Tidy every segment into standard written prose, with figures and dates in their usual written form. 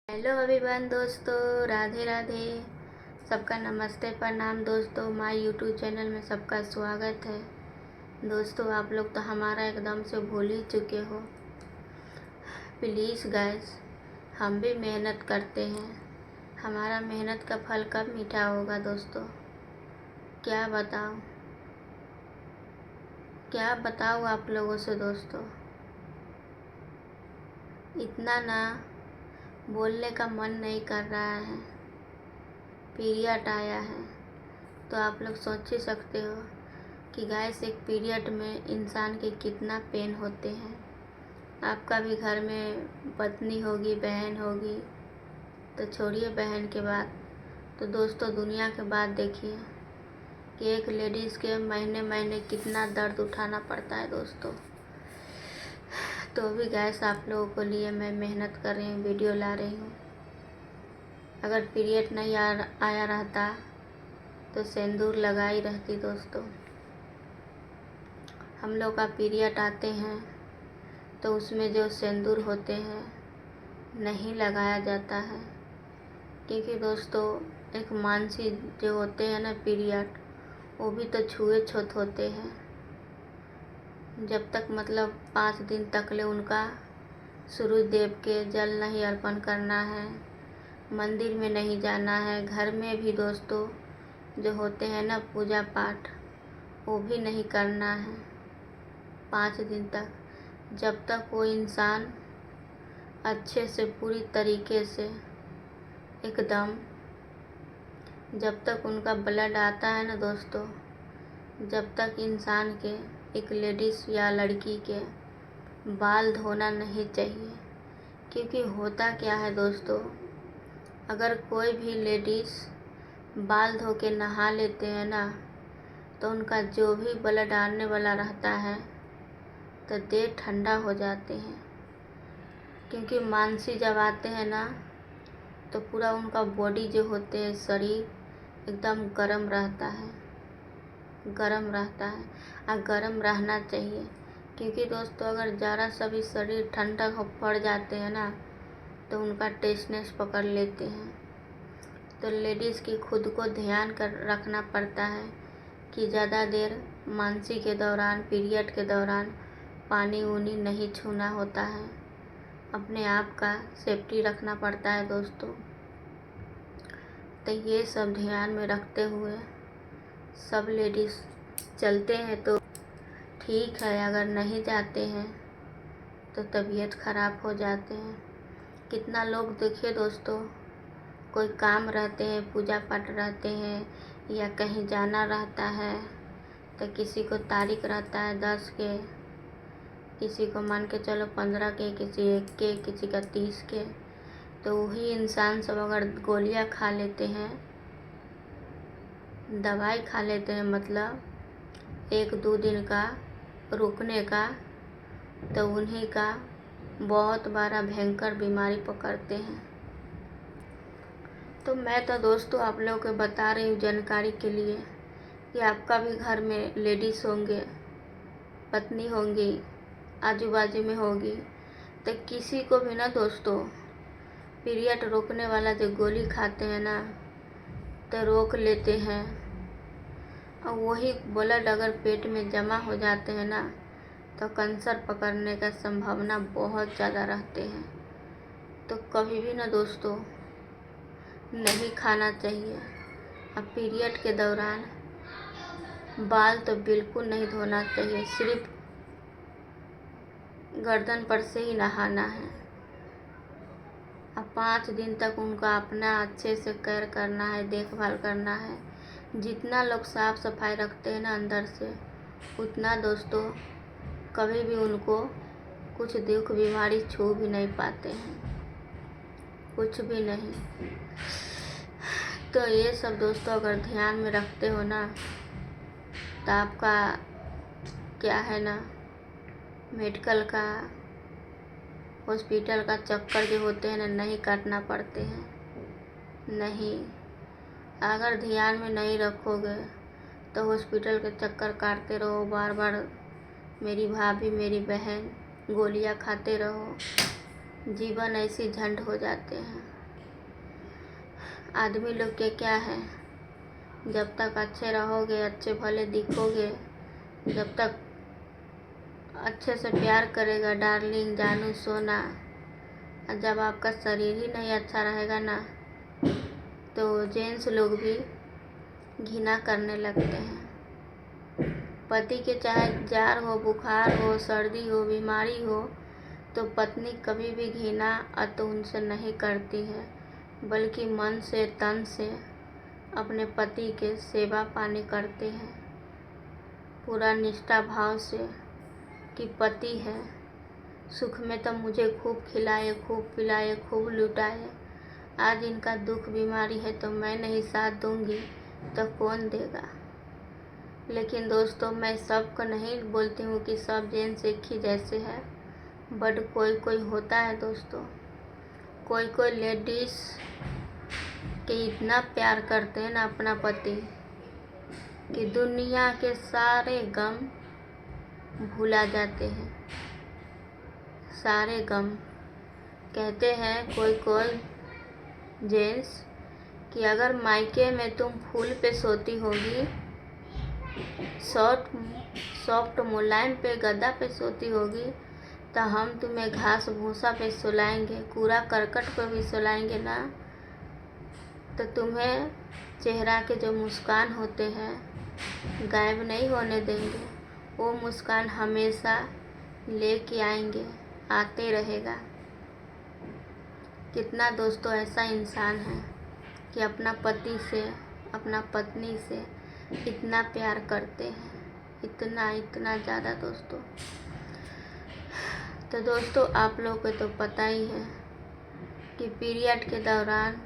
Hello अभिमान दोस्तों, राधे राधे। सबका नमस्ते प्रणाम दोस्तों। माय यूट्यूब चैनल में सबका स्वागत है। दोस्तों आप लोग तो हमारा एकदम से भूल ही चुके हो। प्लीज़ गाइस, हम भी मेहनत करते हैं। हमारा मेहनत का फल कब मीठा होगा दोस्तों? क्या बताऊँ आप लोगों से दोस्तों। इतना ना बोलने का मन नहीं कर रहा है। पीरियड आया है तो आप लोग सोच ही सकते हो कि गाइस एक पीरियड में इंसान के कितना पेन होते हैं। आपका भी घर में पत्नी होगी, बहन होगी, तो छोड़िए बहन के बाद, तो दोस्तों दुनिया के बाद देखिए कि एक लेडीज़ के महीने महीने कितना दर्द उठाना पड़ता है दोस्तों। तो भी गैस आप लोगों को लिए मैं मेहनत कर रही हूँ, वीडियो ला रही हूँ। अगर पीरियड नहीं आया रहता तो सिंदूर लगाई रहती दोस्तों। हम लोग का पीरियड आते हैं तो उसमें जो सिंदूर होते हैं नहीं लगाया जाता है, क्योंकि दोस्तों एक मानसिक जो होते हैं ना पीरियड, वो भी तो छुए छूत होते हैं। जब तक मतलब 5 दिन तक ले उनका सूरज देव के जल नहीं अर्पण करना है, मंदिर में नहीं जाना है, घर में भी दोस्तों जो होते हैं ना पूजा पाठ, वो भी नहीं करना है 5 दिन तक। जब तक वो इंसान अच्छे से पूरी तरीके से एकदम, जब तक उनका ब्लड आता है ना दोस्तों, जब तक इंसान के, एक लेडीज़ या लड़की के बाल धोना नहीं चाहिए। क्योंकि होता क्या है दोस्तों, अगर कोई भी लेडीज़ बाल धो के नहा लेते हैं ना, तो उनका जो भी ब्लड आने वाला रहता है तो देह ठंडा हो जाते हैं। क्योंकि मानसी जब आते हैं ना तो पूरा उनका बॉडी जो होते हैं, शरीर एकदम गर्म रहता है, गर्म रहता है और गर्म रहना चाहिए। क्योंकि दोस्तों अगर ज़रा सा भी शरीर ठंडा हो पड़ जाते हैं ना तो उनका टेस्टनेस पकड़ लेते हैं। तो लेडीज़ की खुद को ध्यान कर रखना पड़ता है कि ज़्यादा देर मानसी के दौरान, पीरियड के दौरान पानी उनी नहीं छूना होता है। अपने आप का सेफ्टी रखना पड़ता है दोस्तों। तो ये सब ध्यान में रखते हुए सब लेडीज़ चलते हैं तो ठीक है, अगर नहीं जाते हैं तो तबीयत ख़राब हो जाते हैं। कितना लोग देखिए दोस्तों, कोई काम रहते हैं, पूजा पाठ रहते हैं या कहीं जाना रहता है, तो किसी को तारीख रहता है 10 के, किसी को मान के चलो 15 के, किसी 1 के, किसी का 30 के। तो वही इंसान सब अगर गोलियां खा लेते हैं, दवाई खा लेते हैं, मतलब 1-2 दिन का रुकने का, तो उन्हीं का बहुत बड़ा भयंकर बीमारी पकड़ते हैं। तो मैं तो दोस्तों आप लोगों को बता रही हूँ जानकारी के लिए कि आपका भी घर में लेडीज़ होंगे, पत्नी होंगी, आजू बाजू में होगी, तो किसी को भी ना दोस्तों पीरियड रोकने वाला जो गोली खाते हैं ना, तो रोक लेते हैं, और वही ब्लड अगर पेट में जमा हो जाते हैं ना तो कैंसर पकड़ने का संभावना बहुत ज़्यादा रहते हैं। तो कभी भी ना दोस्तों नहीं खाना चाहिए। अब पीरियड के दौरान बाल तो बिल्कुल नहीं धोना चाहिए, सिर्फ गर्दन पर से ही नहाना है। अब 5 दिन तक उनका अपना अच्छे से केयर करना है, देखभाल करना है। जितना लोग साफ़ सफाई रखते हैं ना अंदर से, उतना दोस्तों कभी भी उनको कुछ दुख बीमारी छू भी नहीं पाते हैं, कुछ भी नहीं। तो ये सब दोस्तों अगर ध्यान में रखते हो ना, तो आपका क्या है ना, मेडिकल का, हॉस्पिटल का चक्कर जो होते हैं ना, नहीं काटना पड़ते हैं। नहीं, अगर ध्यान में नहीं रखोगे तो हॉस्पिटल के चक्कर काटते रहो, बार बार मेरी भाभी, मेरी बहन गोलियां खाते रहो, जीवन ऐसी झंड हो जाते हैं। आदमी लोग के क्या है, जब तक अच्छे रहोगे, अच्छे भले दिखोगे, जब तक अच्छे से प्यार करेगा डार्लिंग, जानू, सोना, और जब आपका शरीर ही नहीं अच्छा रहेगा ना, तो जेंट्स लोग भी घृणा करने लगते हैं। पति के चाहे जार हो, बुखार हो, सर्दी हो, बीमारी हो, तो पत्नी कभी भी घृणा तो उनसे नहीं करती है, बल्कि मन से, तन से अपने पति के सेवा पानी करते हैं, पूरा निष्ठा भाव से कि पति है, सुख में तो मुझे खूब खिलाए, खूब पिलाए, खूब लुटाए। आज इनका दुख बीमारी है तो मैं नहीं साथ दूंगी तो कौन देगा। लेकिन दोस्तों, मैं सबको नहीं बोलती हूँ कि सब जेंट्स एक ही जैसे है, बट कोई कोई होता है दोस्तों, कोई कोई लेडीज के इतना प्यार करते हैं ना अपना पति कि दुनिया के सारे गम भुला जाते हैं। सारे गम कहते हैं कोई कोई जेंट्स कि अगर मायके में तुम फूल पे सोती होगी, सॉफ्ट मुलायम पे गद्दा पे सोती होगी, तो हम तुम्हें घास भूसा पे सुलाएंगे, कूड़ा करकट पे भी सुलाएंगे ना, तो तुम्हें चेहरा के जो मुस्कान होते हैं गायब नहीं होने देंगे। वो मुस्कान हमेशा लेके आएंगे, आते रहेगा। कितना दोस्तों ऐसा इंसान है कि अपना पति से, अपना पत्नी से इतना प्यार करते हैं, इतना ज़्यादा दोस्तों। तो दोस्तों, आप लोगों को तो पता ही है कि पीरियड के दौरान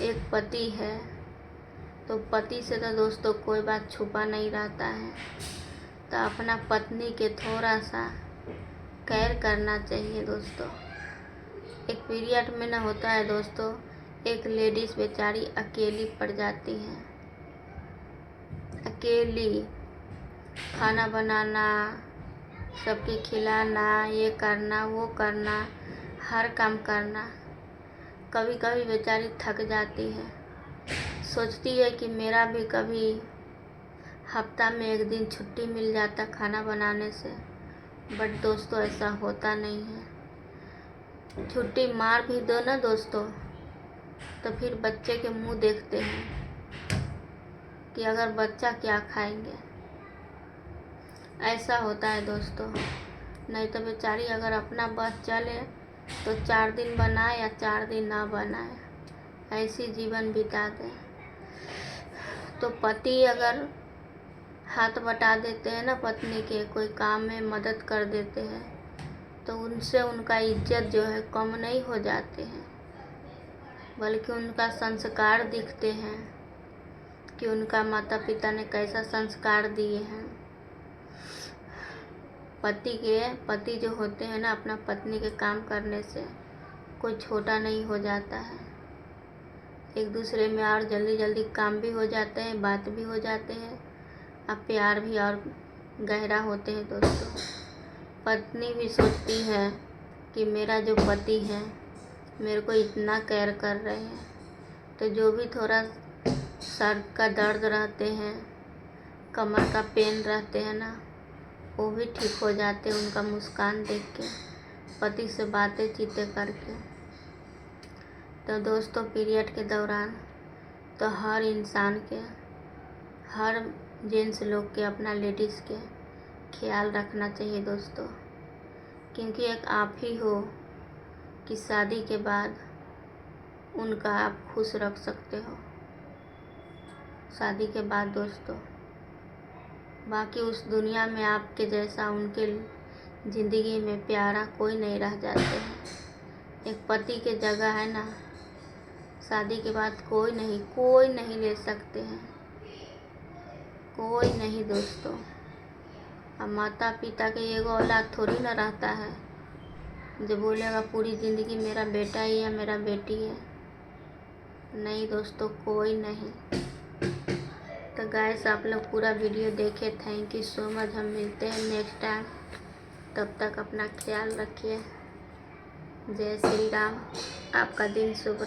एक पति है तो पति से तो दोस्तों कोई बात छुपा नहीं रहता है, तो अपना पत्नी के थोड़ा सा केयर करना चाहिए दोस्तों। एक पीरियड में ना होता है दोस्तों, एक लेडीज़ बेचारी अकेली पड़ जाती है, अकेली खाना बनाना, सबके खिलाना, ये करना, वो करना, हर काम करना। कभी कभी बेचारी थक जाती है, सोचती है कि मेरा भी कभी हफ्ता में एक दिन छुट्टी मिल जाता खाना बनाने से, बट दोस्तों ऐसा होता नहीं है। छुट्टी मार भी दो ना दोस्तों, तो फिर बच्चे के मुंह देखते हैं कि अगर बच्चा क्या खाएंगे। ऐसा होता है दोस्तों, नहीं तो बेचारी अगर अपना बस चले तो 4 दिन बनाए या 4 दिन ना बनाए, ऐसी जीवन बिता दे। तो पति अगर हाथ बटा देते हैं ना पत्नी के, कोई काम में मदद कर देते हैं, तो उनसे उनका इज्जत जो है कम नहीं हो जाते हैं, बल्कि उनका संस्कार दिखते हैं कि उनका माता पिता ने कैसा संस्कार दिए हैं। पति जो होते हैं ना, अपना पत्नी के काम करने से कोई छोटा नहीं हो जाता है। एक दूसरे में और जल्दी जल्दी काम भी हो जाते हैं, बात भी हो जाते हैं, अब प्यार भी और गहरा होते हैं दोस्तों। पत्नी भी सोचती है कि मेरा जो पति है मेरे को इतना केयर कर रहे हैं, तो जो भी थोड़ा सर का दर्द रहते हैं, कमर का पेन रहते हैं ना, वो भी ठीक हो जाते हैं उनका मुस्कान देख के, पति से बातें चीतें करके। तो दोस्तों, पीरियड के दौरान तो हर इंसान के, हर जेंट्स लोग के अपना लेडीज़ के ख्याल रखना चाहिए दोस्तों, क्योंकि एक आप ही हो कि शादी के बाद उनका आप खुश रख सकते हो। शादी के बाद दोस्तों, बाकी उस दुनिया में आपके जैसा उनके ज़िंदगी में प्यारा कोई नहीं रह जाते हैं। एक पति के जगह है ना, शादी के बाद कोई नहीं ले सकते हैं, कोई नहीं दोस्तों। अब माता पिता के एगो औलाद थोड़ी ना रहता है जो बोलेगा पूरी ज़िंदगी मेरा बेटा ही या मेरा बेटी है। नहीं दोस्तों, कोई नहीं। तो गाइस, आप लोग पूरा वीडियो देखे, थैंक यू सो मच। हम मिलते हैं नेक्स्ट टाइम, तब तक अपना ख्याल रखिए। जय श्री राम। आपका दिन शुभ रहे।